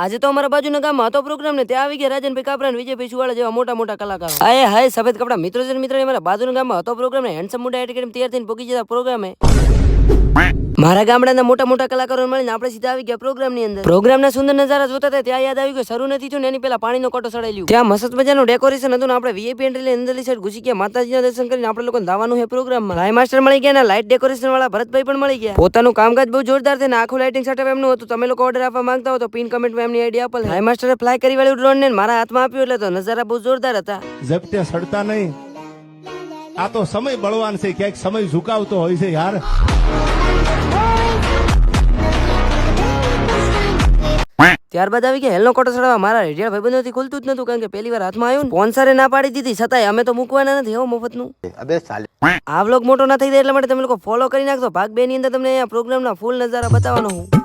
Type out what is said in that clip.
આજે તો અમારા બાજુના ગામમાં હતો પ્રોગ્રામ ને ત્યાં આવી ગયા રાજનભાઈ કાપરા અને વિજયભાઈ સુવાળા જેવા મોટા મોટા કલાકારો. આય હાય સફેદ કપડા મિત્રો છે મિત્રો અમારા બાજુના ગામમાં હતો પ્રોગ્રામ ને હેન્ડસમ મુંડા એટીકેમ તૈયાર થઈને પોકી જતા પ્રોગ્રામે. મારા ગામડાના મોટા મોટા કલાકારો મળીને આપણે સીધા આવી ગયા પ્રોગ્રામ ની અંદર. પ્રોગ્રામના સુંદર નજારા જોતા હતા ત્યાં યાદ આવી ગયો શરૂ નથી થયું ને એની પેલા પાણીનો કોટો સડાઈ લ્યું. ત્યાં મસ્ત મજાનું ડેકોરેશન હતું ને આપણે વીઆઈપી એન્ટ્રી લઈને અંદરની સાઈડ ઘુસી ગયા. માતાજીના દર્શન કરીને આપણે લોકોને દાવાનું છે પ્રોગ્રામમાં. લાઈ માસ્ટર મળી ગયા ને લાઇટ ડેકોરેશન વાળા ભરતભાઈ પણ મળી ગયા. પોતાનું કામકાજ બહુ જોરદાર છે ને આખું લાઇટિંગ સેટઅપ એમનું હતું. તમે લોકો ઓર્ડર આપવા માંગતા હો તો પિન કમેન્ટમાં એમની આઈડિયા આપો. લાઈ માસ્ટરે ફ્લાય કરી વાળું ડ્રોન ને મારા હાથમાં આપ્યું એટલે તો નજારા બહુ જોરદાર હતા. ઝપટે સડતા નહીં, આ તો સમય બળવાન છે, ક્યાંક સમય ઝુકાવતો હોય છે યાર. ત્યારબાદ આવી ગયા હેલનો કોટો ચડાવવા. મારા રેડિયલ ભાઈબંધોથી ખુલતું જ નતું કારણ કે પહેલી વાર હાથમાં આવ્યું. સ્પોન્સરે ના પાડી દીધી છતાંય અમે તો મૂકવાના નથી હો મફતનું. આ વ્લોગ મોટો ના થઈ જાય એટલા માટે તમે લોકો ફોલો કરી નાખજો. ભાગ 2 ની અંદર તમને અહીંયા પ્રોગ્રામના ફૂલ નજારા બતાવવાનો હું.